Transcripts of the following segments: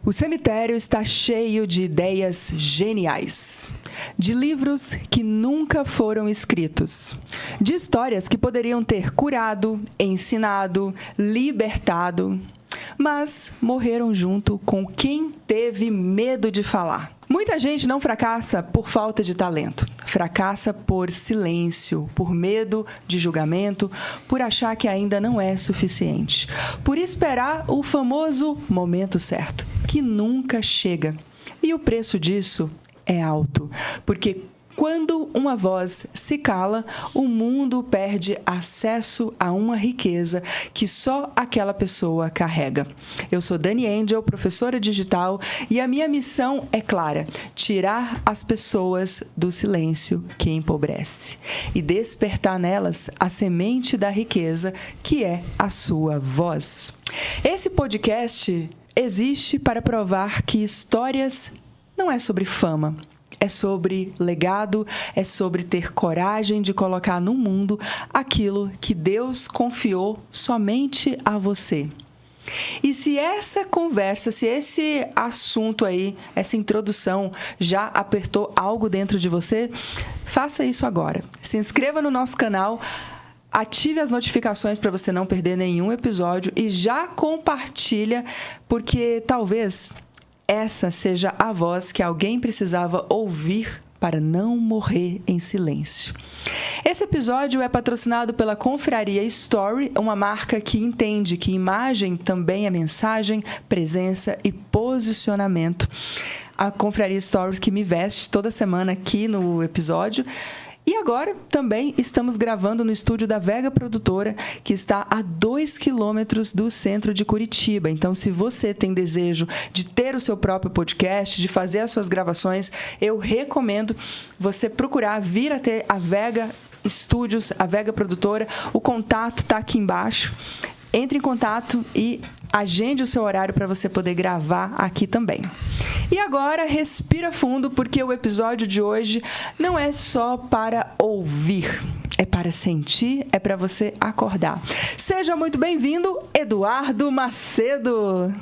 O cemitério está cheio de ideias geniais, de livros que nunca foram escritos, de histórias que poderiam ter curado, ensinado, libertado, mas morreram junto com quem teve medo de falar. Muita gente não fracassa por falta de talento, fracassa por silêncio, por medo de julgamento, por achar que ainda não é suficiente, por esperar o famoso momento certo, que nunca chega. E o preço disso é alto, porque quando uma voz se cala, o mundo perde acesso a uma riqueza que só aquela pessoa carrega. Eu sou Dani Angel, professora digital, e a minha missão é clara: tirar as pessoas do silêncio que empobrece e despertar nelas a semente da riqueza que é a sua voz. Esse podcast existe para provar que histórias não é sobre fama. É sobre legado, é sobre ter coragem de colocar no mundo aquilo que Deus confiou somente a você. E se essa conversa, se esse assunto aí, essa introdução já apertou algo dentro de você, faça isso agora. Se inscreva no nosso canal, ative as notificações para você não perder nenhum episódio e já compartilha, porque talvez essa seja a voz que alguém precisava ouvir para não morrer em silêncio. Esse episódio é patrocinado pela Confraria Story, uma marca que entende que imagem também é mensagem, presença e posicionamento. A Confraria Story que me veste toda semana aqui no episódio. E agora também estamos gravando no estúdio da Vega Produtora, que está a 2 quilômetros do centro de Curitiba. Então, se você tem desejo de ter o seu próprio podcast, de fazer as suas gravações, eu recomendo você procurar vir até a Vega Studios, a Vega Produtora. O contato está aqui embaixo. Entre em contato e agende o seu horário para você poder gravar aqui também. E agora, respira fundo, porque o episódio de hoje não é só para ouvir, é para sentir, é para você acordar. Seja muito bem-vindo, Eduardo Macedo.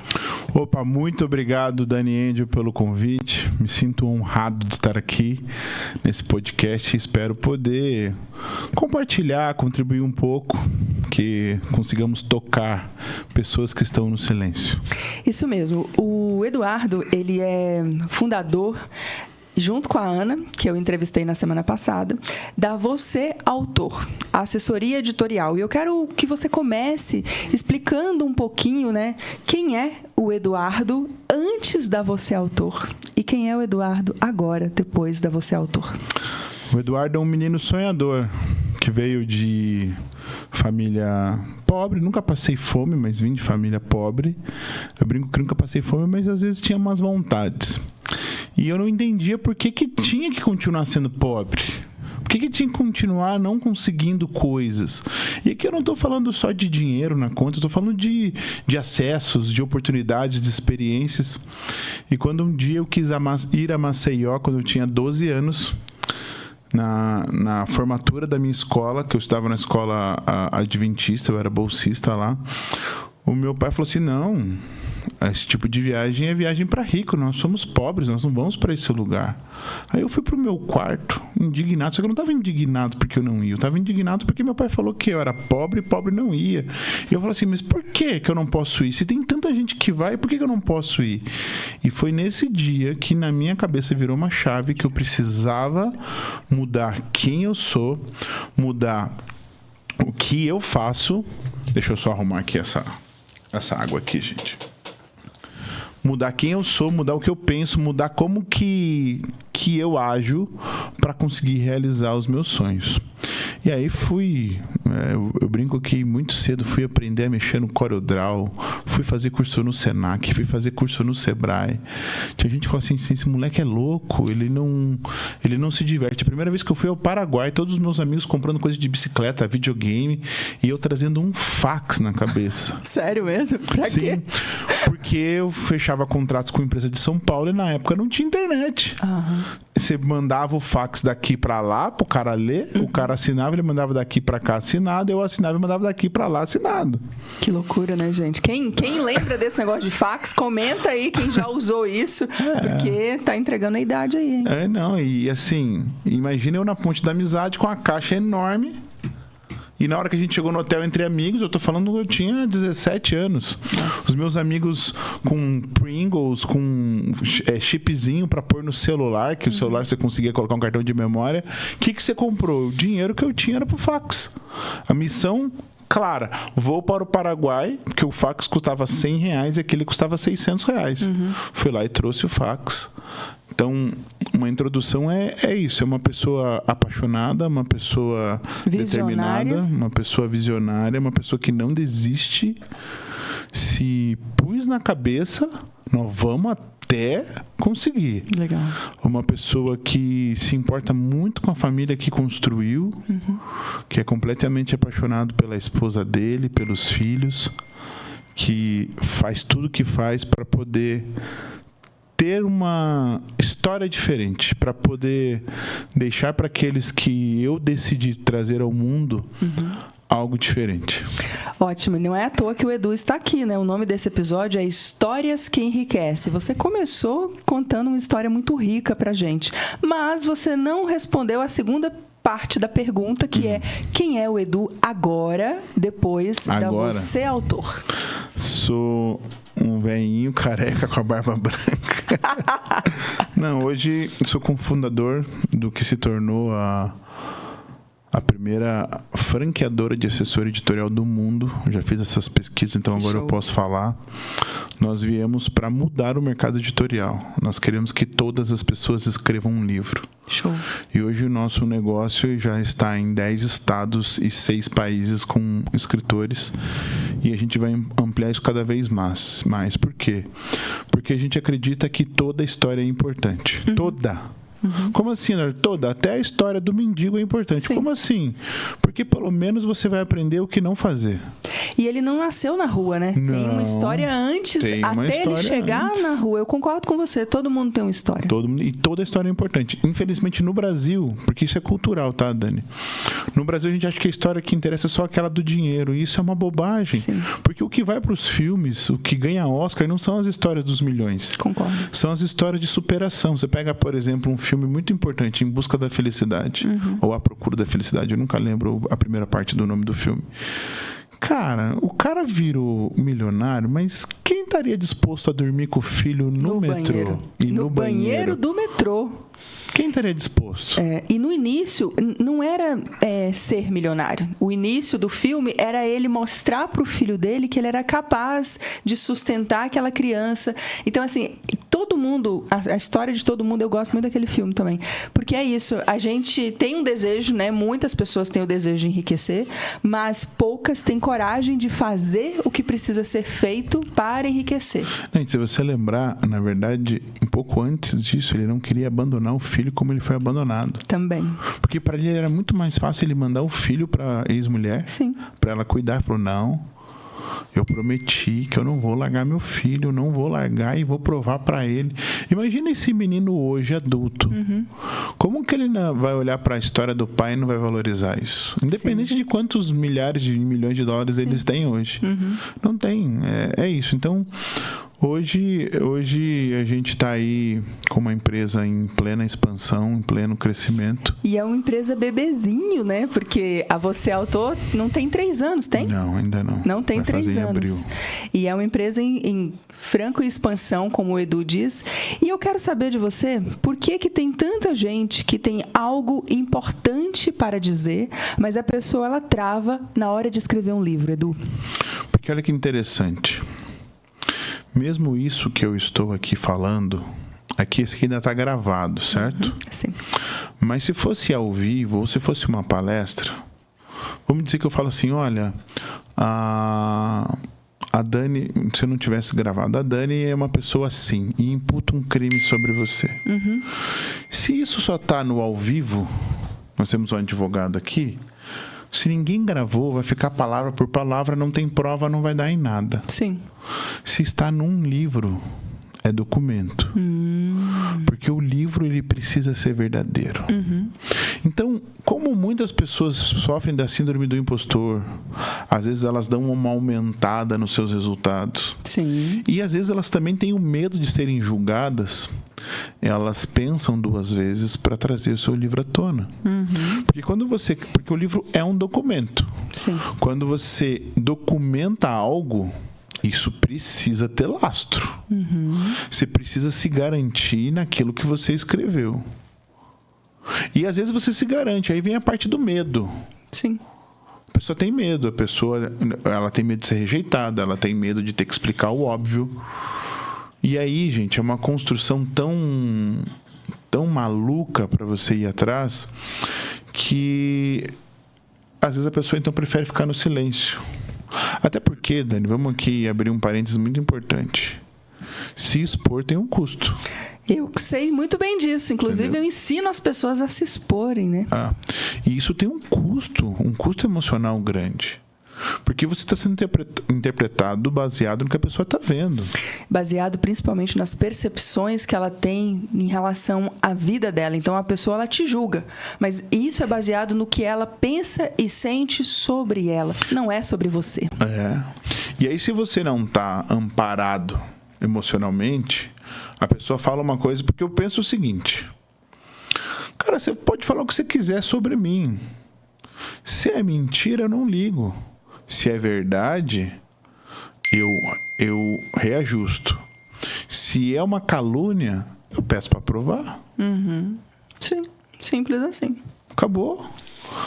Opa, muito obrigado, Dani Angel, pelo convite. Me sinto honrado de estar aqui nesse podcast e espero poder compartilhar, contribuir um pouco, que consigamos tocar pessoas que estão no silêncio. Isso mesmo. O Eduardo, ele é fundador, junto com a Ana, que eu entrevistei na semana passada, da Você Autor, a assessoria editorial. E eu quero que você comece explicando um pouquinho, né, quem é o Eduardo antes da Você Autor e quem é o Eduardo agora, depois da Você Autor. O Eduardo é um menino sonhador que veio de família pobre. Nunca passei fome, mas vim de família pobre. Eu brinco que nunca passei fome, mas às vezes tinha umas vontades. E eu não entendia por que tinha que continuar sendo pobre. Por que tinha que continuar não conseguindo coisas? E aqui eu não estou falando só de dinheiro na conta, eu estou falando de acessos, de oportunidades, de experiências. E quando um dia eu quis ir a Maceió, quando eu tinha 12 anos, na formatura da minha escola, que eu estava na escola adventista, eu era bolsista lá, o meu pai falou assim: não, esse tipo de viagem é viagem para rico, nós somos pobres, nós não vamos para esse lugar. Aí eu fui pro meu quarto, indignado, só que eu não estava indignado porque eu não ia, eu estava indignado porque meu pai falou que eu era pobre e pobre não ia. E eu falei assim: mas por que eu não posso ir? Se tem tanta gente que vai, por que eu não posso ir? E foi nesse dia que na minha cabeça virou uma chave que eu precisava mudar quem eu sou, mudar o que eu faço. Deixa eu só arrumar aqui essa água aqui, gente. Mudar quem eu sou, mudar o que eu penso, mudar como que eu ajo para conseguir realizar os meus sonhos. E aí eu brinco que muito cedo fui aprender a mexer no CorelDRAW, fui fazer curso no Senac, fui fazer curso no Sebrae. Tinha gente que falou assim: esse moleque é louco, ele não se diverte. A primeira vez que eu fui ao Paraguai, todos os meus amigos comprando coisa de bicicleta, videogame, e eu trazendo um fax na cabeça. Sério mesmo? Pra quê? Porque eu fechava contratos com empresa de São Paulo e na época não tinha internet. Uhum. Você mandava o fax daqui para lá pro cara ler, o cara assinava, ele mandava daqui para cá assinado, eu assinava e mandava daqui para lá assinado. Que loucura, né, gente? Quem Quem lembra desse negócio de fax, comenta aí quem já usou isso, porque tá entregando a idade aí, hein? Não, e assim, imagina eu na Ponte da Amizade com uma caixa enorme. E na hora que a gente chegou no hotel entre amigos, eu tô falando que eu tinha 17 anos. Nossa. Os meus amigos com Pringles, com chipzinho pra pôr no celular, que o celular você conseguia colocar um cartão de memória. O que você comprou? O dinheiro que eu tinha era pro fax. A missão clara, vou para o Paraguai, porque o fax custava R$100 e aquele custava R$600. Fui lá e trouxe o fax. Então, uma introdução é isso, é uma pessoa apaixonada, uma pessoa determinada, uma pessoa visionária, uma pessoa que não desiste, se pôs na cabeça, nós vamos até conseguir. Legal. Uma pessoa que se importa muito com a família que construiu, que é completamente apaixonado pela esposa dele, pelos filhos, que faz tudo o que faz para poder ter uma história diferente, para poder deixar para aqueles que eu decidi trazer ao mundo algo diferente. Ótimo, não é à toa que o Edu está aqui, né? O nome desse episódio é Histórias que Enriquecem. Você começou contando uma história muito rica pra gente, mas você não respondeu a segunda parte da pergunta, que é: quem é o Edu agora, depois da Você Autor? Sou um velhinho careca com a barba branca. Não, hoje sou cofundador do que se tornou a primeira franqueadora de assessoria editorial do mundo. Já fiz essas pesquisas, então agora eu posso falar. Nós viemos para mudar o mercado editorial. Nós queremos que todas as pessoas escrevam um livro. Show. E hoje o nosso negócio já está em 10 estados e 6 países com escritores. E a gente vai ampliar isso cada vez mais. Por quê? Porque a gente acredita que toda história é importante. Toda. Como assim, Nor? Toda? Até a história do mendigo é importante. Sim. Como assim? Porque pelo menos você vai aprender o que não fazer. E ele não nasceu na rua, né? Não, tem uma história antes, até ele chegar na rua. Eu concordo com você, todo mundo tem uma história. E toda história é importante. Infelizmente no Brasil, porque isso é cultural, tá, Dani? No Brasil a gente acha que a história que interessa é só aquela do dinheiro. E isso é uma bobagem. Sim. Porque o que vai para os filmes, o que ganha Oscar, não são as histórias dos milhões. Concordo. São as histórias de superação. Você pega, por exemplo, um filme muito importante, Em Busca da Felicidade, ou A Procura da Felicidade, eu nunca lembro a primeira parte do nome do filme. Cara, o cara virou milionário, mas quem estaria disposto a dormir com o filho no metrô? No banheiro do metrô. Quem estaria disposto? E no início, não era ser milionário. O início do filme era ele mostrar para o filho dele que ele era capaz de sustentar aquela criança. Então, assim, todo mundo, a história de todo mundo, eu gosto muito daquele filme também. Porque é isso, a gente tem um desejo, né? Muitas pessoas têm o desejo de enriquecer, mas poucas têm coragem de fazer o que precisa ser feito para enriquecer. Se você lembrar, na verdade, um pouco antes disso, ele não queria abandonar o filho como ele foi abandonado. Também. Porque para ele era muito mais fácil ele mandar o filho para a ex-mulher, para ela cuidar. Ele falou, não, eu prometi que eu não vou largar meu filho, eu não vou largar e vou provar para ele. Imagina esse menino hoje, adulto. Como que ele vai olhar para a história do pai e não vai valorizar isso? Independente de quantos milhares de milhões de dólares eles têm hoje. Não tem, é isso. Então, hoje a gente está aí com uma empresa em plena expansão, em pleno crescimento. E é uma empresa bebezinho, né? Porque a Você Autor não tem 3 anos, tem? Não, ainda não. Não tem 3 anos. Abril. E é uma empresa em franca expansão, como o Edu diz. E eu quero saber de você, por que tem tanta gente que tem algo importante para dizer, mas a pessoa ela trava na hora de escrever um livro, Edu? Porque olha que interessante. Mesmo isso que eu estou aqui falando, esse aqui ainda está gravado, certo? Sim. Mas se fosse ao vivo, ou se fosse uma palestra, vamos dizer que eu falo assim, olha, a Dani, se eu não tivesse gravado, a Dani é uma pessoa assim, e imputa um crime sobre você. Se isso só está no ao vivo, nós temos um advogado aqui, se ninguém gravou, vai ficar palavra por palavra, não tem prova, não vai dar em nada. Sim. Se está num livro, é documento. Porque o livro, ele precisa ser verdadeiro. Então, como muitas pessoas sofrem da síndrome do impostor, às vezes elas dão uma aumentada nos seus resultados. Sim. E às vezes elas também têm o medo de serem julgadas. Elas pensam 2 vezes para trazer o seu livro à tona. Porque o livro é um documento. Sim. Quando você documenta algo, isso precisa ter lastro. Você precisa se garantir naquilo que você escreveu. E às vezes você se garante, aí vem a parte do medo. Sim. A pessoa tem medo, ela tem medo de ser rejeitada, ela tem medo de ter que explicar o óbvio. E aí, gente, é uma construção tão maluca para você ir atrás, que às vezes a pessoa então prefere ficar no silêncio. Até porque, Dani, vamos aqui abrir um parênteses muito importante. Se expor tem um custo. Eu sei muito bem disso. Inclusive, Entendeu? eu ensino as pessoas a se exporem, né? E isso tem um custo emocional grande. Porque você está sendo interpretado baseado no que a pessoa está vendo. Baseado principalmente nas percepções que ela tem em relação à vida dela. Então, a pessoa, ela te julga. Mas isso é baseado no que ela pensa e sente sobre ela. Não é sobre você. E aí, se você não está amparado emocionalmente, a pessoa fala uma coisa, porque eu penso o seguinte: cara, você pode falar o que você quiser sobre mim. Se é mentira, eu não ligo. Se é verdade, eu reajusto. Se é uma calúnia, eu peço para provar. Sim, simples assim. Acabou.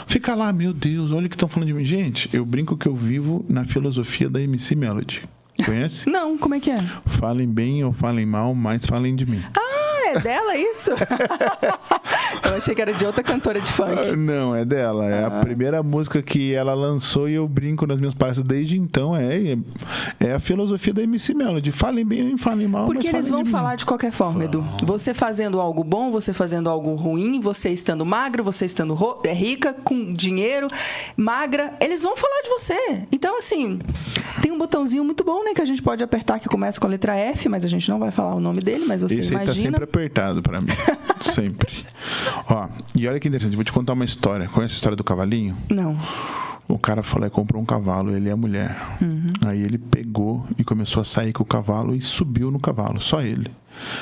Fica lá, meu Deus, olha o que estão falando de mim. Gente, eu brinco que eu vivo na filosofia da MC Melody. Conhece? Não, como é que é? Falem bem ou falem mal, mas falem de mim. É dela isso? Eu achei que era de outra cantora de funk. Não, é dela. É a primeira música que ela lançou e eu brinco nas minhas palestras desde então. É a filosofia da MC Melody. Falem bem ou falem mal, Porque mas eles falem vão de falar mim. de qualquer forma, Edu. Você fazendo algo bom, você fazendo algo ruim, você estando magro, você estando rica, com dinheiro, magra, eles vão falar de você. Então, assim, tem um botãozinho muito bom, né, que a gente pode apertar que começa com a letra F, mas a gente não vai falar o nome dele, mas você Esse aí imagina. tá sempre apertado pra mim. Sempre. Ó, e olha que interessante, vou te contar uma história. Conhece a história do cavalinho? Não. O cara foi lá e comprou um cavalo, ele e a mulher. Aí ele pegou e começou a sair com o cavalo e subiu no cavalo, só ele.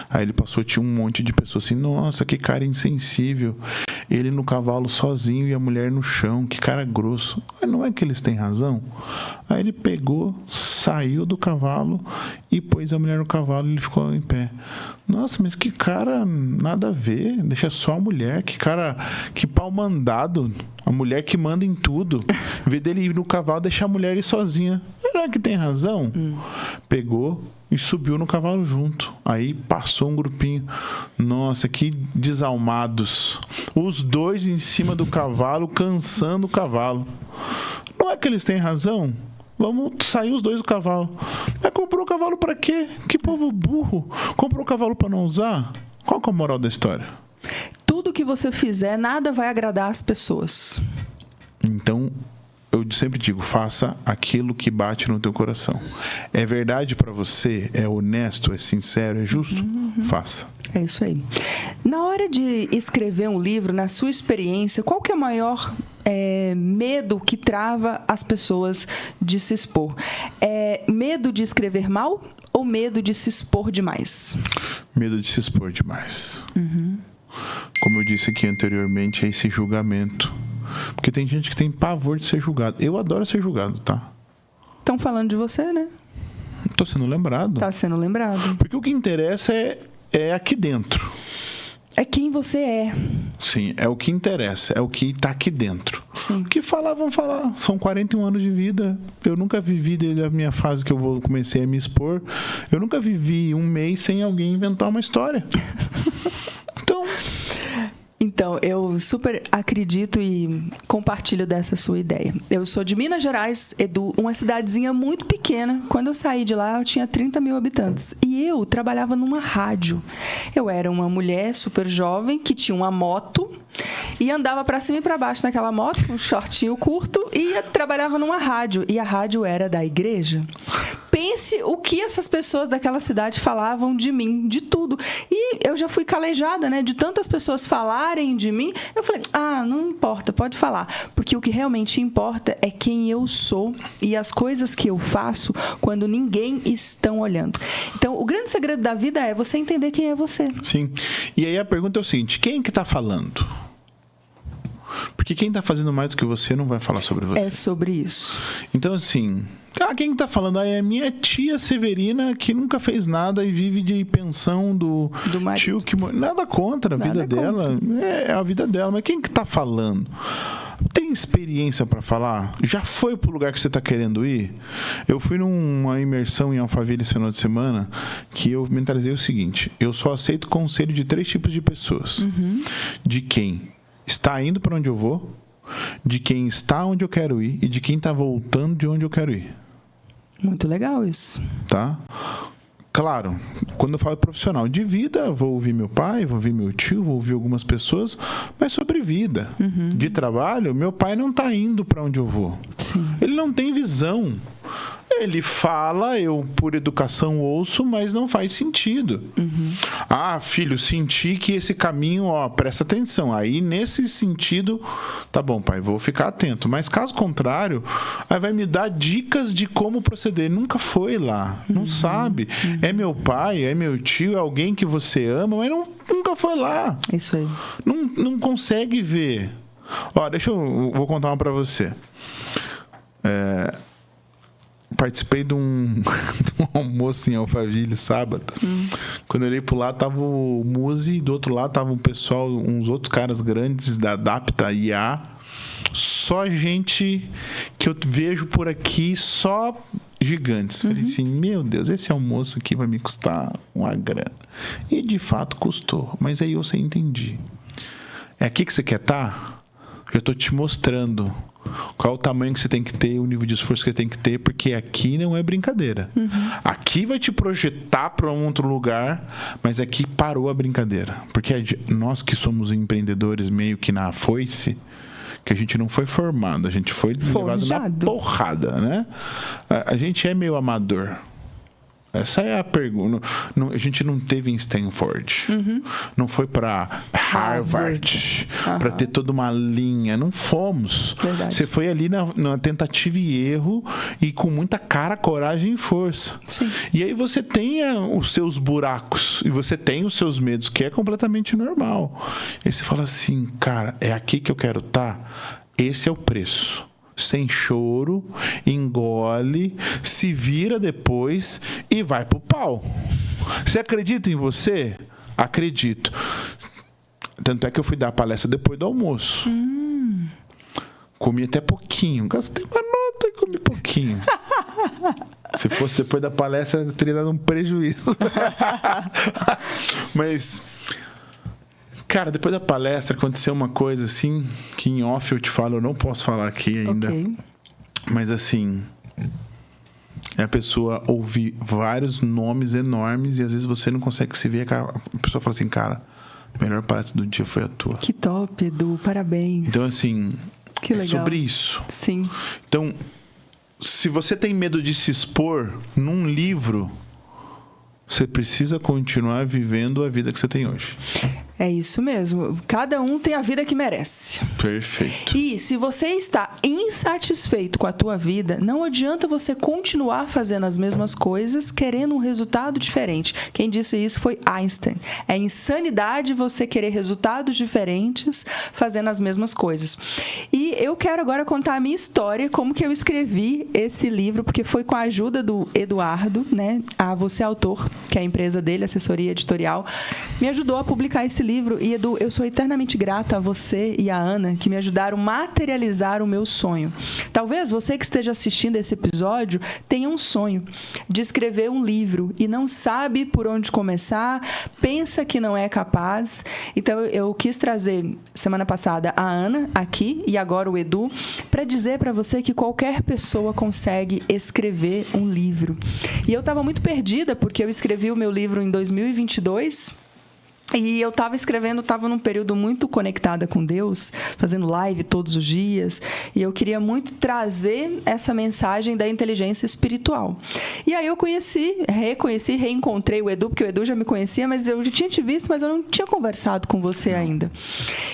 Aí ele passou, tinha um monte de pessoas assim: nossa, que cara insensível. Ele no cavalo sozinho e a mulher no chão, que cara grosso. Mas não é que eles têm razão? Aí ele pegou, saiu do cavalo e pôs a mulher no cavalo e ele ficou em pé. Nossa, mas que cara nada a ver, deixa só a mulher, que cara, que pau mandado. A mulher que manda em tudo. Em vez dele ir no cavalo, deixar a mulher ir sozinha. Não é que tem razão? Pegou e subiu no cavalo junto. Aí passou um grupinho. Nossa, que desalmados. Os dois em cima do cavalo, cansando o cavalo. Não é que eles têm razão? Vamos sair os dois do cavalo. Mas comprou o cavalo pra quê? Que povo burro. Comprou o cavalo pra não usar? Qual que é a moral da história? Tudo que você fizer, nada vai agradar as pessoas. Então, eu sempre digo, faça aquilo que bate no teu coração. É verdade pra você? É honesto? É sincero? É justo? Faça. É isso aí. Na hora de escrever um livro, na sua experiência, qual que é o maior medo que trava as pessoas de se expor? É medo de escrever mal ou medo de se expor demais? Medo de se expor demais. Como eu disse aqui anteriormente, é esse julgamento. Porque tem gente que tem pavor de ser julgado. Eu adoro ser julgado, tá? Estão falando de você, né? Tô sendo lembrado. Tá sendo lembrado. Porque o que interessa é aqui dentro. É quem você é. Sim, é o que interessa. É o que tá aqui dentro. Sim. O que falar, vão falar. São 41 anos de vida. Eu nunca vivi, desde a minha fase que eu comecei a me expor, eu nunca vivi um mês sem alguém inventar uma história. Então, eu super acredito e compartilho dessa sua ideia. Eu sou de Minas Gerais, Edu, uma cidadezinha muito pequena. Quando eu saí de lá, eu tinha 30 mil habitantes. E eu trabalhava numa rádio. Eu era uma mulher super jovem que tinha uma moto e andava para cima e para baixo naquela moto, com um shortinho curto, e trabalhava numa rádio. E a rádio era da igreja. pense o que essas pessoas daquela cidade falavam de mim, de tudo. E eu já fui calejada, né? De tantas pessoas falarem de mim, eu falei, não importa, pode falar. Porque o que realmente importa é quem eu sou e as coisas que eu faço quando ninguém está olhando. Então, o grande segredo da vida é você entender quem é você. Sim. E aí a pergunta é o seguinte, quem que está falando? Porque quem está fazendo mais do que você não vai falar sobre você. É sobre isso. Então, assim, quem está falando? É a minha tia Severina, que nunca fez nada e vive de pensão do tio que... Nada contra a vida dela. É a vida dela. Mas quem que está falando? Tem experiência para falar? Já foi pro lugar que você está querendo ir? Eu fui numa imersão em Alphaville esse final de semana que eu mentalizei o seguinte, eu só aceito conselho de 3 tipos de pessoas. De quem está indo para onde eu vou, de quem está onde eu quero ir e de quem está voltando de onde eu quero ir. Muito legal isso. Tá? Claro, quando eu falo profissional de vida, vou ouvir meu pai, vou ouvir meu tio, vou ouvir algumas pessoas, mas sobre vida. De trabalho, meu pai não está indo para onde eu vou. Sim. Ele não tem visão. Ele fala, eu por educação ouço, mas não faz sentido. Filho, senti que esse caminho, presta atenção. Aí, nesse sentido, tá bom, pai, vou ficar atento. Mas, caso contrário, aí vai me dar dicas de como proceder. Nunca foi lá, não sabe. É meu pai, é meu tio, é alguém que você ama, mas nunca foi lá. Isso aí. Não consegue ver. Vou contar uma pra você. Participei de um almoço em Alphaville sábado. Quando eu olhei pro lado tava o Muzi, e do outro lado tava um pessoal, uns outros caras grandes da Adapta IA. Só gente que eu vejo por aqui, só gigantes. Falei assim, meu Deus, esse almoço aqui vai me custar uma grana. E de fato custou. Mas aí eu entendi. É aqui que você quer estar? Eu tô te mostrando qual é o tamanho que você tem que ter, o nível de esforço que você tem que ter, porque aqui não é brincadeira. Aqui vai te projetar para um outro lugar, mas aqui parou a brincadeira. Porque nós que somos empreendedores meio que na foice, que a gente não foi formado, a gente foi levado na porrada, né? A gente é meio amador. Essa é a pergunta. A gente não teve em Stanford. Não foi para Harvard para ter toda uma linha. Não fomos. Verdade. Você foi ali na tentativa e erro e com muita cara, coragem e força. Sim. E aí você tem os seus buracos e você tem os seus medos, que é completamente normal. E aí você fala assim, cara, é aqui que eu quero estar? Esse é o preço. Sem choro, engole, se vira depois e vai pro pau. Você acredita em você? Acredito. Tanto é que eu fui dar a palestra depois do almoço. Comi até pouquinho. Gastei uma nota e comi pouquinho. Se fosse depois da palestra, eu teria dado um prejuízo. Mas... Cara, depois da palestra aconteceu uma coisa assim, que em off eu te falo, eu não posso falar aqui ainda. Okay. Mas assim, a pessoa ouvir vários nomes enormes e às vezes você não consegue se ver. A pessoa fala assim, cara, a melhor palestra do dia foi a tua. Que top, Edu, parabéns. Então assim, que legal. Sobre isso. Sim. Então, se você tem medo de se expor num livro, você precisa continuar vivendo a vida que você tem hoje. É isso mesmo. Cada um tem a vida que merece. Perfeito. E se você está insatisfeito com a tua vida, não adianta você continuar fazendo as mesmas coisas, querendo um resultado diferente. Quem disse isso foi Einstein. É insanidade você querer resultados diferentes fazendo as mesmas coisas. E eu quero agora contar a minha história, como que eu escrevi esse livro, porque foi com a ajuda do Eduardo, né? A Você Autor, que é a empresa dele, assessoria editorial, me ajudou a publicar esse livro. E, Edu, eu sou eternamente grata a você e a Ana, que me ajudaram a materializar o meu sonho. Talvez você que esteja assistindo esse episódio tenha um sonho de escrever um livro e não sabe por onde começar, pensa que não é capaz. Então, eu quis trazer, semana passada, a Ana aqui e agora o Edu, para dizer para você que qualquer pessoa consegue escrever um livro. E eu estava muito perdida, porque eu escrevi o meu livro em 2022... E eu estava escrevendo, estava num período muito conectada com Deus, fazendo live todos os dias, e eu queria muito trazer essa mensagem da inteligência espiritual. E aí eu reencontrei o Edu, porque o Edu já me conhecia, mas eu já tinha te visto, mas eu não tinha conversado com você ainda.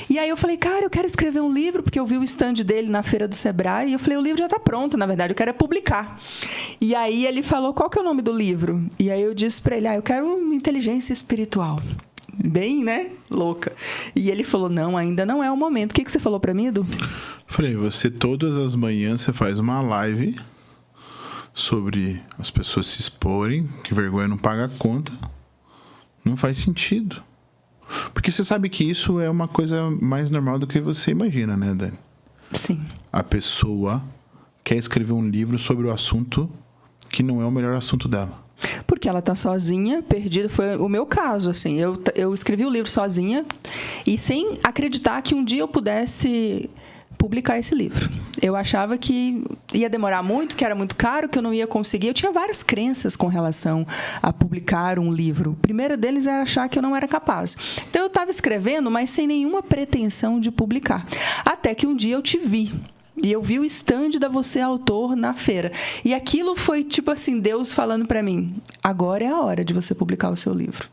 E aí eu falei, cara, eu quero escrever um livro, porque eu vi o stand dele na feira do Sebrae, e eu falei, o livro já está pronto, na verdade, eu quero publicar. E aí ele falou, qual que é o nome do livro? E aí eu disse para ele, eu quero inteligência espiritual. Bem, né? Louca. E ele falou, não, ainda não é o momento. O que você falou pra mim, Edu? Falei, você todas as manhãs você faz uma live sobre as pessoas se exporem, que vergonha não paga a conta. Não faz sentido. Porque você sabe que isso é uma coisa mais normal do que você imagina, né, Dani? Sim. A pessoa quer escrever um livro sobre o assunto que não é o melhor assunto dela. Porque ela está sozinha, perdida. Foi o meu caso, assim. Eu escrevi o livro sozinha e sem acreditar que um dia eu pudesse publicar esse livro. Eu achava que ia demorar muito, que era muito caro, que eu não ia conseguir. Eu tinha várias crenças com relação a publicar um livro. A primeira deles era achar que eu não era capaz. Então, eu estava escrevendo, mas sem nenhuma pretensão de publicar. Até que um dia eu te vi. E eu vi o stand da Você Autor na feira. E aquilo foi tipo assim, Deus falando para mim, agora é a hora de você publicar o seu livro.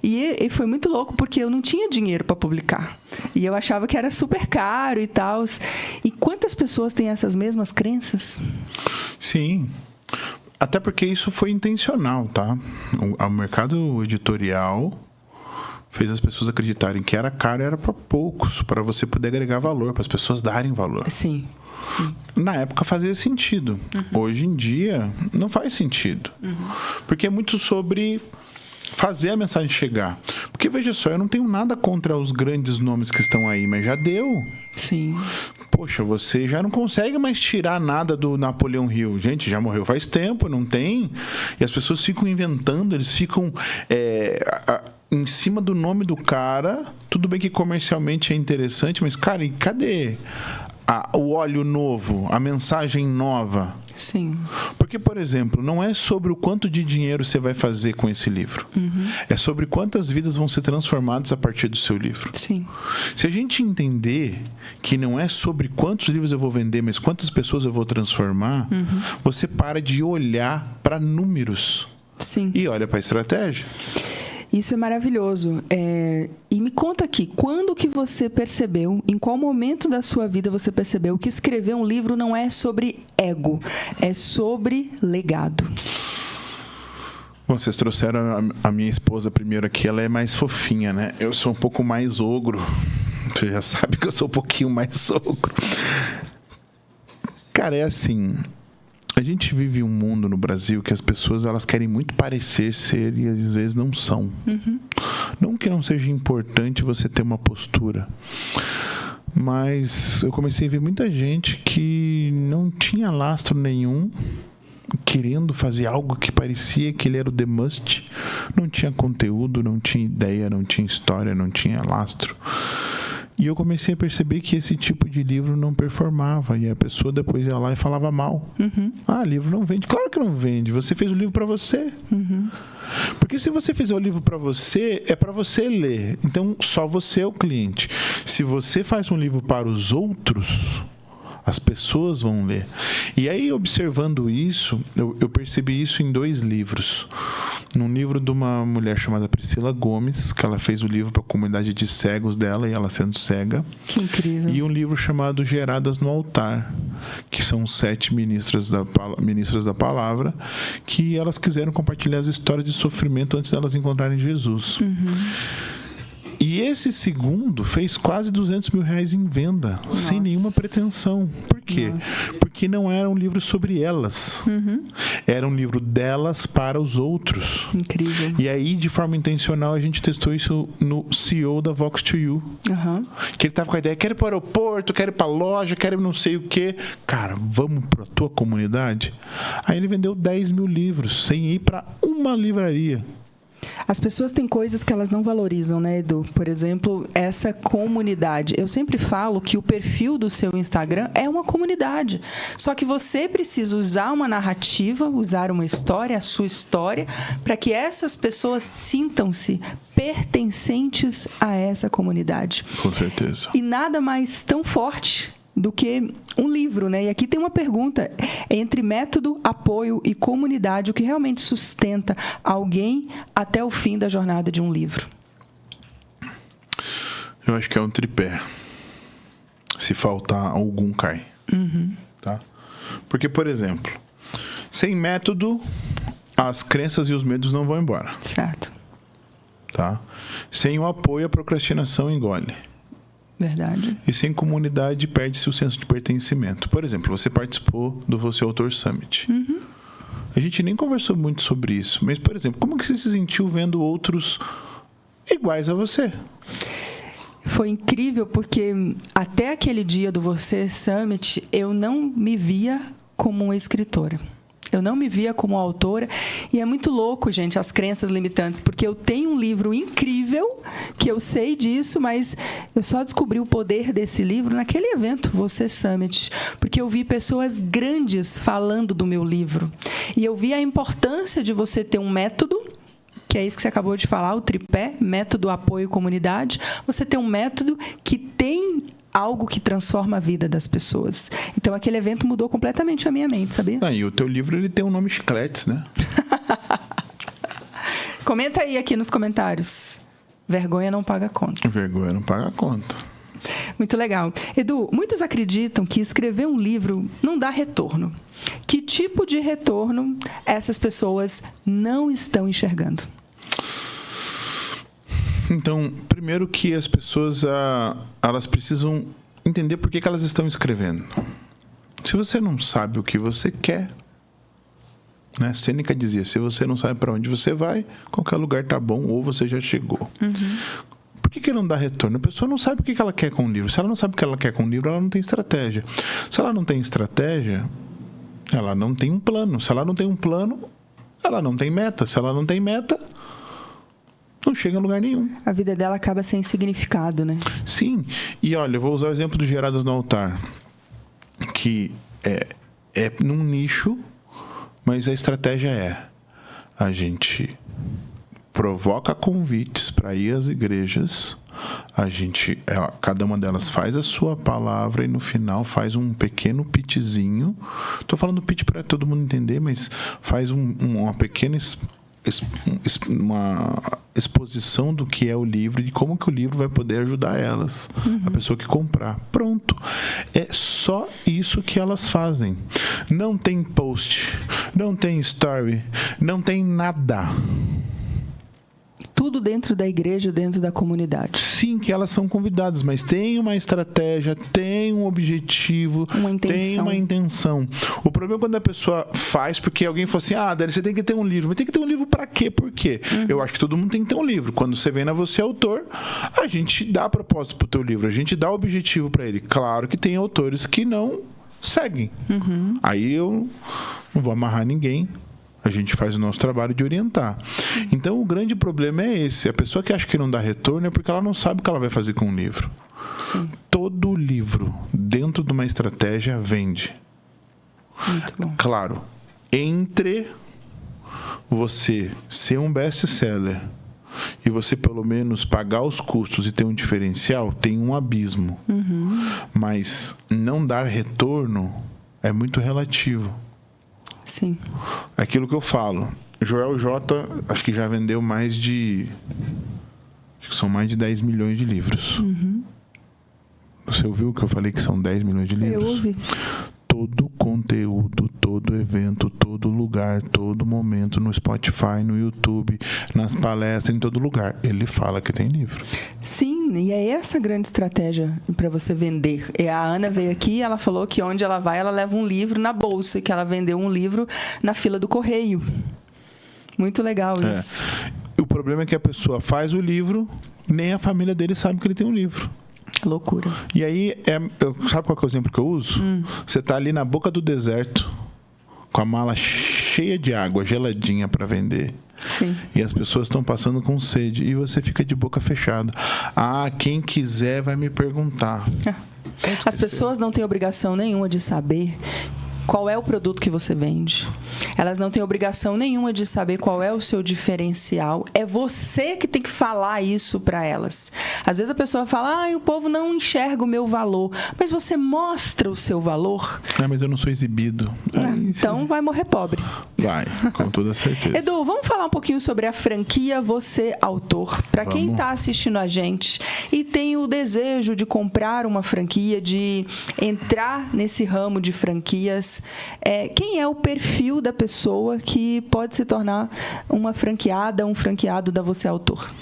E foi muito louco, porque eu não tinha dinheiro para publicar. E eu achava que era super caro e tal. E quantas pessoas têm essas mesmas crenças? Sim. Até porque isso foi intencional, tá? O mercado editorial fez as pessoas acreditarem que era caro e era para poucos, para você poder agregar valor, para as pessoas darem valor. Sim, sim. Na época fazia sentido. Hoje em dia, não faz sentido. Porque é muito sobre fazer a mensagem chegar. Porque, veja só, eu não tenho nada contra os grandes nomes que estão aí, mas já deu. Sim. Poxa, você já não consegue mais tirar nada do Napoleão Hill. Gente, já morreu faz tempo, não tem. E as pessoas ficam inventando, eles ficam em cima do nome do cara. Tudo bem que comercialmente é interessante, mas, cara, e cadê o óleo novo, a mensagem nova? Sim. Porque, por exemplo, não é sobre o quanto de dinheiro você vai fazer com esse livro. É sobre quantas vidas vão ser transformadas a partir do seu livro. Sim. Se a gente entender que não é sobre quantos livros eu vou vender, mas quantas pessoas eu vou transformar, você para de olhar para números. Sim. E olha para a estratégia. Isso é maravilhoso. E me conta aqui, quando que você percebeu, em qual momento da sua vida você percebeu que escrever um livro não é sobre ego, é sobre legado? Vocês trouxeram a minha esposa primeiro aqui, ela é mais fofinha, né? Eu sou um pouco mais ogro. Você já sabe que eu sou um pouquinho mais ogro. Cara, é assim... A gente vive um mundo no Brasil que as pessoas elas querem muito parecer ser e às vezes não são. Não que não seja importante você ter uma postura, mas eu comecei a ver muita gente que não tinha lastro nenhum, querendo fazer algo que parecia que ele era o the must. Não tinha conteúdo, não tinha ideia, não tinha história, não tinha lastro. E eu comecei a perceber que esse tipo de livro não performava. E a pessoa depois ia lá e falava mal. Livro não vende. Claro que não vende. Você fez o livro para você. Porque se você fizer o livro para você, é para você ler. Então, só você é o cliente. Se você faz um livro para os outros... As pessoas vão ler. E aí, observando isso, eu percebi isso em 2 livros. Num livro de uma mulher chamada Priscila Gomes, que ela fez o livro para a comunidade de cegos dela, e ela sendo cega. Que incrível. E um livro chamado Geradas no Altar, que são 7 ministras da palavra, que elas quiseram compartilhar as histórias de sofrimento antes delas encontrarem Jesus. E esse segundo fez quase R$200 mil em venda, sem nenhuma pretensão. Por quê? Porque não era um livro sobre elas. Era um livro delas para os outros. Incrível. E aí, de forma intencional, a gente testou isso no CEO da Vox2U. Que ele estava com a ideia, quero ir para o aeroporto, quero ir para a loja, quero ir não sei o quê. Cara, vamos para a tua comunidade? Aí ele vendeu 10 mil livros, sem ir para uma livraria. As pessoas têm coisas que elas não valorizam, né, Edu? Por exemplo, essa comunidade. Eu sempre falo que o perfil do seu Instagram é uma comunidade. Só que você precisa usar uma narrativa, usar uma história, a sua história, para que essas pessoas sintam-se pertencentes a essa comunidade. Com certeza. E nada mais tão forte do que um livro, né? E aqui tem uma pergunta: entre método, apoio e comunidade, o que realmente sustenta alguém até o fim da jornada de um livro? Eu acho que é um tripé. Se faltar algum, cai. Tá? Porque, por exemplo, sem método, as crenças e os medos não vão embora. Certo. Tá? Sem o apoio, a procrastinação engole. Verdade. E sem comunidade, perde-se o senso de pertencimento. Por exemplo, você participou do Você Autor Summit. A gente nem conversou muito sobre isso. Mas, por exemplo, como que você se sentiu vendo outros iguais a você? Foi incrível porque até aquele dia do Você Summit, eu não me via como uma escritora. Eu não me via como autora. E é muito louco, gente, as crenças limitantes. Porque eu tenho um livro incrível, que eu sei disso, mas eu só descobri o poder desse livro naquele evento, Você Summit. Porque eu vi pessoas grandes falando do meu livro. E eu vi a importância de você ter um método, que é isso que você acabou de falar, o tripé, método, apoio e comunidade. Você ter um método que tem algo que transforma a vida das pessoas. Então, aquele evento mudou completamente a minha mente, sabia? E o teu livro, ele tem um nome Chicletes, né? Comenta aí aqui nos comentários. Vergonha não paga conta. Vergonha não paga conta. Muito legal. Edu, muitos acreditam que escrever um livro não dá retorno. Que tipo de retorno essas pessoas não estão enxergando? Então, primeiro que as pessoas elas precisam entender por que elas estão escrevendo. Se você não sabe o que você quer, né? Sêneca dizia, se você não sabe para onde você vai, qualquer lugar tá bom ou você já chegou. Por que não dá retorno? A pessoa não sabe o que ela quer com o livro. Se ela não sabe o que ela quer com o livro, ela não tem estratégia. Se ela não tem estratégia, ela não tem um plano. Se ela não tem um plano, ela não tem meta. Se ela não tem meta, não chega a lugar nenhum. A vida dela acaba sem significado, né? Sim. E olha, eu vou usar o exemplo do Geradas no Altar, que é num nicho, mas a estratégia é: a gente provoca convites para ir às igrejas, cada uma delas faz a sua palavra e no final faz um pequeno pitchzinho. Estou falando pitch para todo mundo entender, mas faz uma pequena uma exposição do que é o livro e de como que o livro vai poder ajudar elas, a pessoa que comprar. Pronto. É só isso que elas fazem. Não tem post, não tem story, não tem nada. Tudo dentro da igreja, dentro da comunidade. Sim, que elas são convidadas, mas tem uma estratégia, tem um objetivo, tem uma intenção. O problema é quando a pessoa faz porque alguém fala assim: Dani, você tem que ter um livro. Mas tem que ter um livro para quê? Por quê? Eu acho que todo mundo tem que ter um livro. Quando você vem na Você Autor, a gente dá propósito pro teu livro, a gente dá objetivo para ele. Claro que tem autores que não seguem. Aí eu não vou amarrar ninguém. A gente faz o nosso trabalho de orientar. Então, o grande problema é esse. A pessoa que acha que não dá retorno é porque ela não sabe o que ela vai fazer com o livro. Sim. Todo livro, dentro de uma estratégia, vende. Muito bom. Claro, entre você ser um best-seller e você, pelo menos, pagar os custos e ter um diferencial, tem um abismo. Mas não dar retorno é muito relativo. Sim. Aquilo que eu falo. Joel J, acho que já vendeu mais de... Acho que são mais de 10 milhões de livros. Você ouviu que eu falei que são 10 milhões de livros? Eu ouvi. Todo conteúdo, todo evento, todo lugar, todo momento, no Spotify, no YouTube, nas palestras, em todo lugar, ele fala que tem livro. Sim, e é essa a grande estratégia para você vender. E a Ana veio aqui e ela falou que onde ela vai, ela leva um livro na bolsa, e que ela vendeu um livro na fila do correio. Muito legal isso. O problema é que a pessoa faz o livro, nem a família dele sabe que ele tem um livro. Loucura. E aí, sabe qual que é o exemplo que eu uso? Você tá ali na boca do deserto, com a mala cheia de água, geladinha para vender. Sim. E as pessoas estão passando com sede. E você fica de boca fechada. Quem quiser vai me perguntar. As pessoas não têm obrigação nenhuma de saber qual é o produto que você vende. Elas não têm obrigação nenhuma de saber qual é o seu diferencial. É você que tem que falar isso para elas. Às vezes a pessoa fala, o povo não enxerga o meu valor. Mas você mostra o seu valor. Mas eu não sou exibido. Então vai morrer pobre. Vai, com toda certeza. Edu, vamos falar um pouquinho sobre a franquia Você Autor. Para quem está assistindo a gente e tem o desejo de comprar uma franquia, de entrar nesse ramo de franquias, quem é o perfil da pessoa que pode se tornar uma franqueada, um franqueado da Você Autor?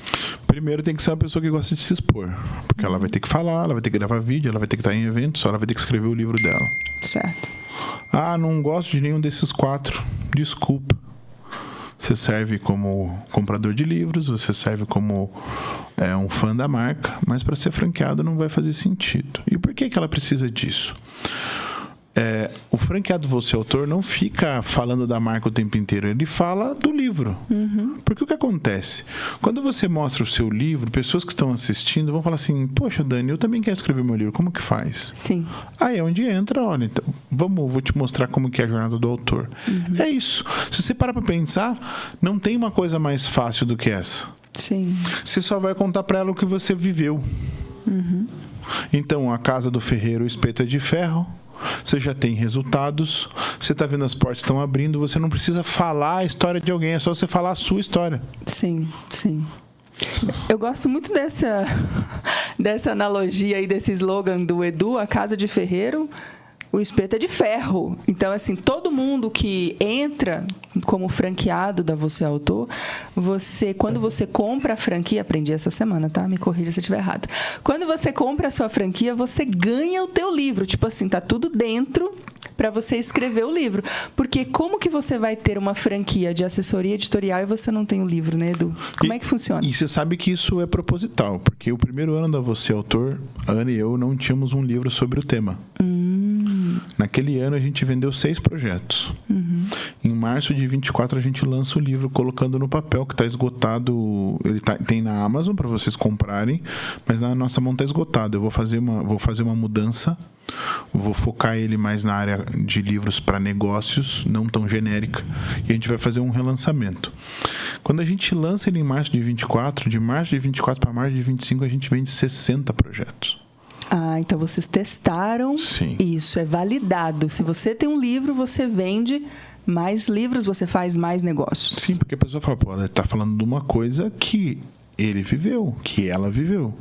Primeiro tem que ser uma pessoa que gosta de se expor. Porque ela vai ter que falar, ela vai ter que gravar vídeo, ela vai ter que estar em eventos, ela vai ter que escrever o livro dela. Certo. Não gosto de nenhum desses 4. Desculpa. Você serve como comprador de livros, você serve como um fã da marca, mas para ser franqueado não vai fazer sentido. E por que ela precisa disso? O franqueado Você Autor não fica falando da marca o tempo inteiro, ele fala do livro. Porque o que acontece? Quando você mostra o seu livro, pessoas que estão assistindo vão falar assim, poxa, Dani, eu também quero escrever meu livro, como que faz? Sim. Aí é onde entra, olha, então, vou te mostrar como que é a jornada do autor. É isso. Se você parar para pensar, não tem uma coisa mais fácil do que essa. Sim. Você só vai contar para ela o que você viveu. Então, a casa do ferreiro, o espeto é de ferro. Você já tem resultados, você está vendo as portas estão abrindo, você não precisa falar a história de alguém, é só você falar a sua história. Sim, sim. Eu gosto muito dessa analogia aí, desse slogan do Edu, a casa de ferreiro, o espeto é de ferro. Então, assim, todo mundo que entra como franqueado da Você Autor, quando você compra a franquia, aprendi essa semana, tá? Me corrija se eu estiver errado. Quando você compra a sua franquia, você ganha o teu livro. Tipo assim, tá tudo dentro para você escrever o livro. Porque como que você vai ter uma franquia de assessoria editorial e você não tem o livro, né, Edu? Como é que funciona? E você sabe que isso é proposital, porque o primeiro ano da Você Autor, a Ana e eu não tínhamos um livro sobre o tema. Naquele ano a gente vendeu 6 projetos. Em março de 24 a gente lança o livro colocando no papel, que está esgotado. Ele tem na Amazon para vocês comprarem, mas na nossa mão está esgotado. Eu vou fazer uma mudança. Vou focar ele mais na área de livros para negócios, não tão genérica, e a gente vai fazer um relançamento. Quando a gente lança ele em março de 24, de março de 24 para março de 25 a gente vende 60 projetos. Então vocês testaram. Sim. Isso, é validado. Se você tem um livro, você vende mais livros, você faz mais negócios. Sim, porque a pessoa fala, ela está falando de uma coisa que ele viveu, que ela viveu.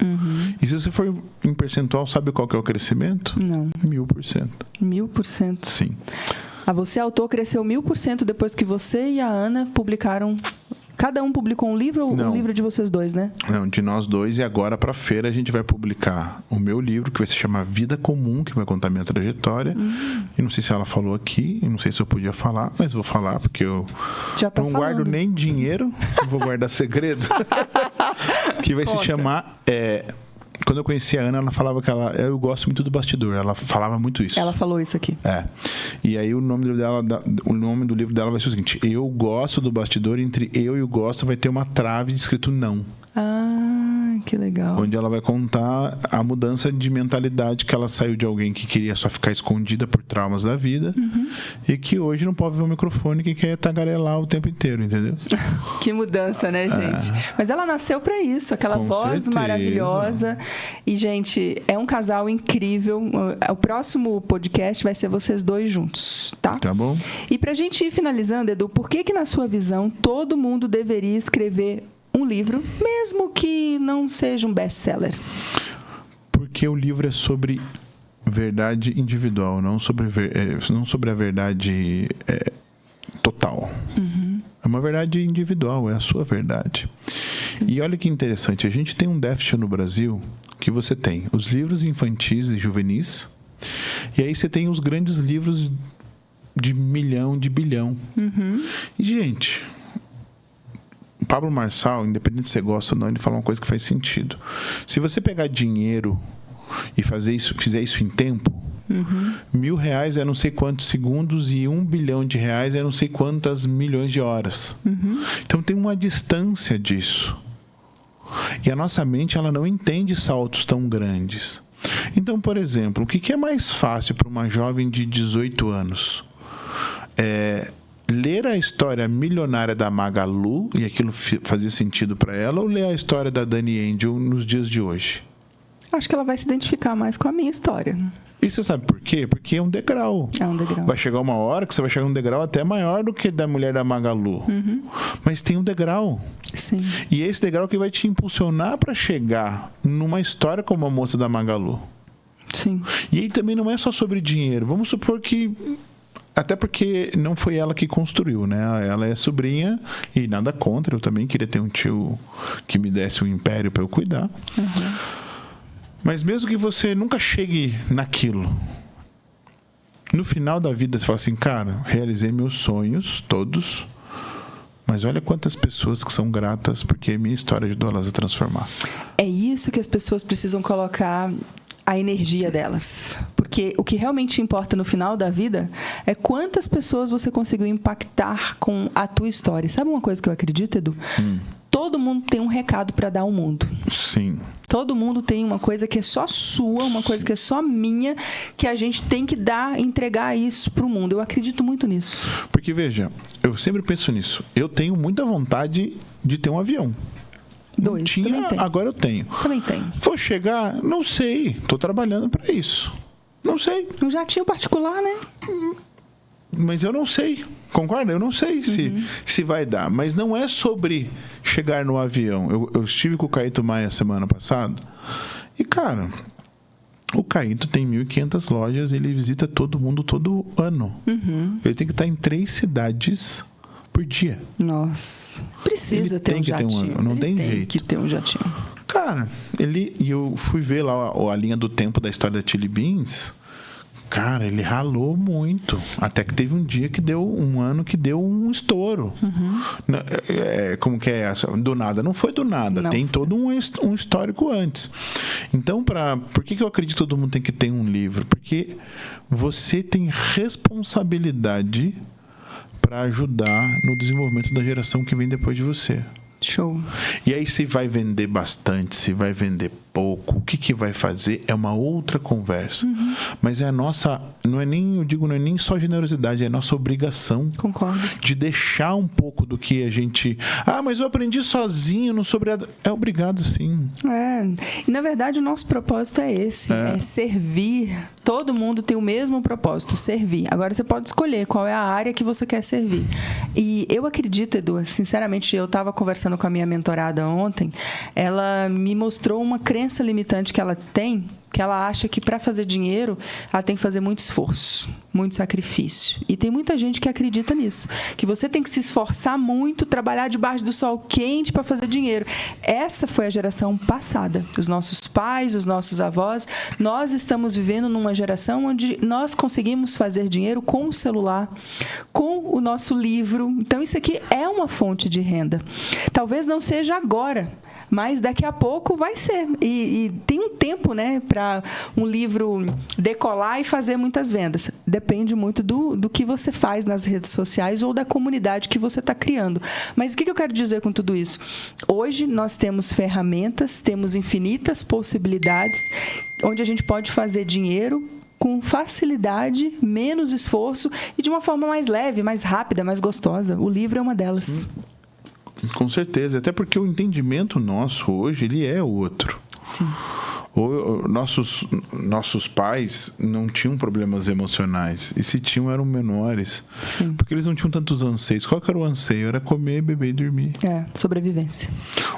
E se você for em percentual, sabe qual que é o crescimento? Não. 1000%. 1000%? Sim. A Você Autor cresceu 1000% depois que você e a Ana publicaram. Cada um publicou um livro ou um livro de vocês dois, né? Não, de nós dois. E agora, para a feira, a gente vai publicar o meu livro, que vai se chamar Vida Comum, que vai contar minha trajetória. E não sei se ela falou aqui, e não sei se eu podia falar, mas vou falar, porque eu não guardo nem dinheiro, vou guardar segredo. Que vai se chamar... Quando eu conheci a Ana, ela falava que eu gosto muito do bastidor. Ela falava muito isso. Ela falou isso aqui. E aí o nome do livro dela vai ser o seguinte: eu gosto do bastidor, entre eu e o gosto vai ter uma trave escrito não. Que legal. Onde ela vai contar a mudança de mentalidade, que ela saiu de alguém que queria só ficar escondida por traumas da vida e que hoje não pode ver o microfone, que quer tagarelar o tempo inteiro, entendeu? Que mudança, né, gente? Mas ela nasceu para isso, aquela voz maravilhosa. E, gente, é um casal incrível. O próximo podcast vai ser vocês dois juntos, tá? Tá bom. E pra gente ir finalizando, Edu, por que na sua visão todo mundo deveria escrever um livro, mesmo que não seja um best-seller? Porque o livro é sobre verdade individual, não sobre a verdade total. É uma verdade individual, é a sua verdade. Sim. E olha que interessante, a gente tem um déficit no Brasil que você tem os livros infantis e juvenis, e aí você tem os grandes livros de milhão, de bilhão. E, gente... Pablo Marçal, independente se você gosta ou não, ele fala uma coisa que faz sentido. Se você pegar dinheiro e fizer isso em tempo, R$1.000 é não sei quantos segundos e R$1 bilhão é não sei quantas milhões de horas. Então tem uma distância disso. E a nossa mente, ela não entende saltos tão grandes. Então, por exemplo, o que é mais fácil para uma jovem de 18 anos? Ler a história milionária da Magalu, e aquilo fazia sentido para ela, ou ler a história da Dani Angel nos dias de hoje? Acho que ela vai se identificar mais com a minha história. E você sabe por quê? Porque é um degrau. É um degrau. Vai chegar uma hora que você vai chegar num degrau até maior do que da mulher da Magalu. Mas tem um degrau. Sim. E é esse degrau que vai te impulsionar para chegar numa história como a moça da Magalu. Sim. E aí também não é só sobre dinheiro. Vamos supor que... Até porque não foi ela que construiu, né? Ela é sobrinha e nada contra. Eu também queria ter um tio que me desse um império para eu cuidar. Mas mesmo que você nunca chegue naquilo, no final da vida você fala assim, cara, realizei meus sonhos todos, mas olha quantas pessoas que são gratas porque minha história ajudou elas a transformar. É isso que as pessoas precisam colocar a energia delas. Porque o que realmente importa no final da vida é quantas pessoas você conseguiu impactar com a tua história. Sabe uma coisa que eu acredito, Edu? Todo mundo tem um recado para dar ao mundo. Sim. Todo mundo tem uma coisa que é só sua, uma coisa que é só minha, que a gente tem que entregar isso para o mundo. Eu acredito muito nisso. Porque, veja, eu sempre penso nisso. Eu tenho muita vontade de ter um avião. Não tinha, agora eu tenho. Também tenho. Vou chegar? Não sei. Estou trabalhando para isso. Não sei. Um jatinho particular, né? Mas eu não sei. Concorda? Eu não sei se vai dar. Mas não é sobre chegar no avião. Eu estive com o Caíto Maia semana passada. E, cara, o Caíto tem 1.500 lojas. Ele visita todo mundo todo ano. Ele tem que estar em 3 cidades por dia. Nossa. Precisa ter um jatinho. Não tem jeito. Tem que ter um jatinho. Cara, e eu fui ver lá a linha do tempo da história da Chili Beans. Cara, ele ralou muito. Até que teve um ano que deu um estouro. Como que é? Do nada. Não foi do nada. Não. Tem todo um histórico antes. Então, por que eu acredito que todo mundo tem que ter um livro? Porque você tem responsabilidade para ajudar no desenvolvimento da geração que vem depois de você. Show. E aí, se vai vender bastante, se vai vender pouco, o que vai fazer é uma outra conversa. Mas é a nossa, não é nem só generosidade, é a nossa obrigação. Concordo. De deixar um pouco do que a gente... mas eu aprendi sozinho, não sou obrigado. É obrigado, sim. E na verdade o nosso propósito é esse, é servir. Todo mundo tem o mesmo propósito, servir. Agora você pode escolher qual é a área que você quer servir. E eu acredito, Edu, sinceramente, eu estava conversando com a minha mentorada ontem, ela me mostrou uma crença limitante que ela tem, que ela acha que para fazer dinheiro ela tem que fazer muito esforço, muito sacrifício. E tem muita gente que acredita nisso, que você tem que se esforçar muito, trabalhar debaixo do sol quente para fazer dinheiro. Essa foi a geração passada. Os nossos pais, os nossos avós, nós estamos vivendo numa geração onde nós conseguimos fazer dinheiro com o celular, com o nosso livro. Então isso aqui é uma fonte de renda. Talvez não seja agora, mas daqui a pouco vai ser. E tem um tempo, né, para um livro decolar e fazer muitas vendas. Depende muito do que você faz nas redes sociais ou da comunidade que você está criando. Mas o que eu quero dizer com tudo isso? Hoje nós temos ferramentas, temos infinitas possibilidades onde a gente pode fazer dinheiro com facilidade, menos esforço e de uma forma mais leve, mais rápida, mais gostosa. O livro é uma delas. Com certeza, até porque o entendimento nosso hoje, ele é outro. Sim. Nossos pais não tinham problemas emocionais, e se tinham, eram menores. Sim. Porque eles não tinham tantos anseios. Qual que era o anseio? Era comer, beber e dormir. Sobrevivência.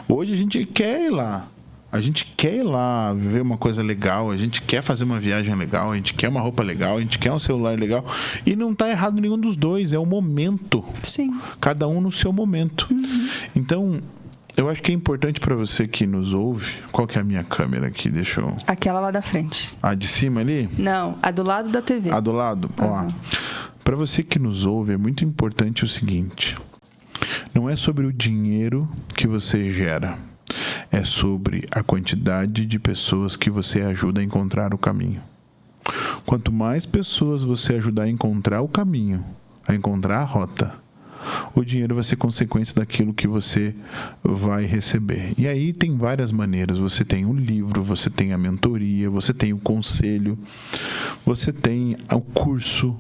Hoje a gente quer ir lá. A gente quer ir lá viver uma coisa legal, a gente quer fazer uma viagem legal, a gente quer uma roupa legal, a gente quer um celular legal. E não está errado nenhum dos dois, é o momento. Sim. Cada um no seu momento. Então, eu acho que é importante para você que nos ouve... Qual que é a minha câmera aqui? Deixa eu... Aquela lá da frente. A de cima ali? Não, a do lado da TV. A do lado? Ó, para você que nos ouve, é muito importante o seguinte. Não é sobre o dinheiro que você gera. É sobre a quantidade de pessoas que você ajuda a encontrar o caminho. Quanto mais pessoas você ajudar a encontrar o caminho, a encontrar a rota, o dinheiro vai ser consequência daquilo que você vai receber. E aí tem várias maneiras. Você tem o livro, você tem a mentoria, você tem o conselho, você tem o curso,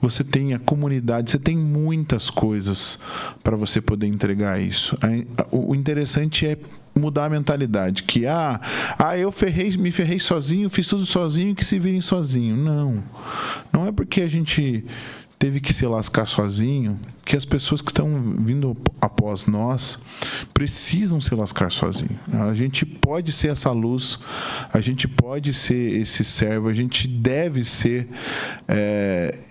você tem a comunidade, você tem muitas coisas para você poder entregar isso. O interessante é mudar a mentalidade, que eu me ferrei sozinho, fiz tudo sozinho, que se virem sozinho. Não é porque a gente teve que se lascar sozinho que as pessoas que estão vindo após nós precisam se lascar sozinho. A gente pode ser essa luz, a gente pode ser esse servo, a gente deve ser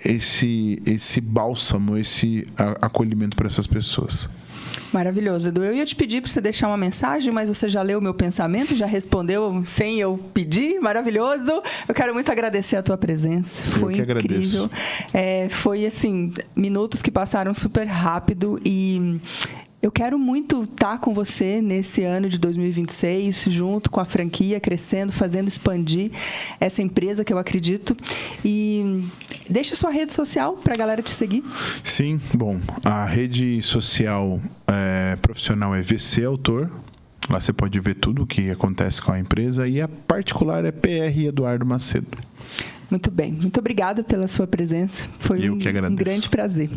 esse bálsamo, esse acolhimento para essas pessoas. Maravilhoso, Edu. Eu ia te pedir para você deixar uma mensagem, mas você já leu o meu pensamento, já respondeu sem eu pedir. Maravilhoso. Eu quero muito agradecer a tua presença. Foi incrível. Foi, assim, minutos que passaram super rápido e eu quero muito estar com você nesse ano de 2026, junto com a franquia, crescendo, fazendo expandir essa empresa que eu acredito. E deixa sua rede social para a galera te seguir. Sim, bom, a rede social profissional é VC Autor. Lá você pode ver tudo o que acontece com a empresa. E a particular é PR Eduardo Macedo. Muito bem. Muito obrigada pela sua presença. Foi um grande prazer.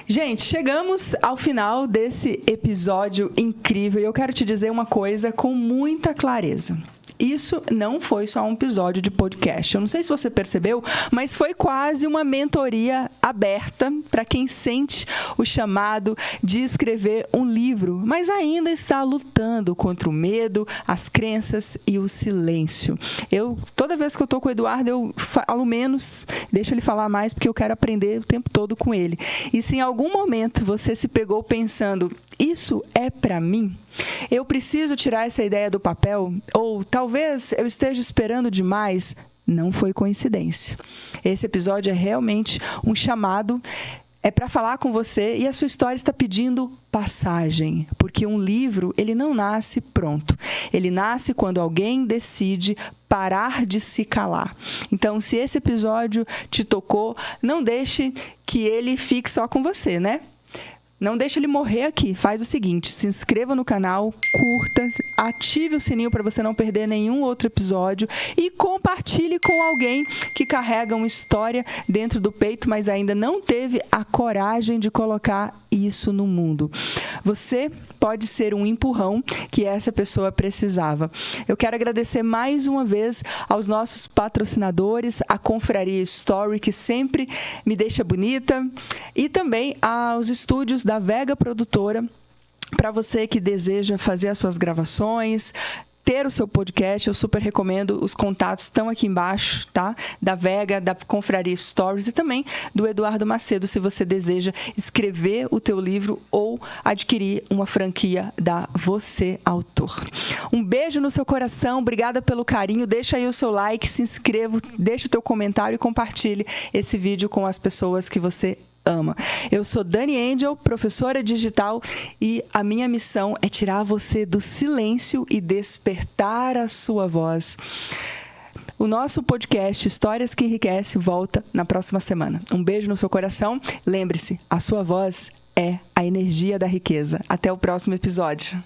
Gente, chegamos ao final desse episódio incrível e eu quero te dizer uma coisa com muita clareza. Isso não foi só um episódio de podcast. Eu não sei se você percebeu, mas foi quase uma mentoria aberta para quem sente o chamado de escrever um livro, mas ainda está lutando contra o medo, as crenças e o silêncio. Toda vez que eu estou com o Eduardo, eu falo menos, deixo ele falar mais, porque eu quero aprender o tempo todo com ele. E se em algum momento você se pegou pensando, isso é para mim? Eu preciso tirar essa ideia do papel? Ou talvez eu esteja esperando demais? Não foi coincidência. Esse episódio é realmente um chamado, é para falar com você e a sua história está pedindo passagem, porque um livro, ele não nasce pronto. Ele nasce quando alguém decide parar de se calar. Então, se esse episódio te tocou, não deixe que ele fique só com você, né? Não deixe ele morrer aqui. Faz o seguinte, se inscreva no canal, curta, ative o sininho para você não perder nenhum outro episódio e compartilhe com alguém que carrega uma história dentro do peito, mas ainda não teve a coragem de colocar isso no mundo. Você pode ser um empurrão que essa pessoa precisava. Eu quero agradecer mais uma vez aos nossos patrocinadores, a Confraria Story, que sempre me deixa bonita, e também aos estúdios da Vega Produtora, para você que deseja fazer as suas gravações, ter o seu podcast, eu super recomendo. Os contatos estão aqui embaixo, tá? Da Vega, da Confraria Stories e também do Eduardo Macedo, se você deseja escrever o teu livro ou adquirir uma franquia da Você Autor. Um beijo no seu coração, obrigada pelo carinho, deixa aí o seu like, se inscreva, deixa o teu comentário e compartilhe esse vídeo com as pessoas que você ama. Eu sou Dani Angel, professora digital, e a minha missão é tirar você do silêncio e despertar a sua voz. O nosso podcast Histórias que Enriquecem volta na próxima semana. Um beijo no seu coração. Lembre-se, a sua voz é a energia da riqueza. Até o próximo episódio.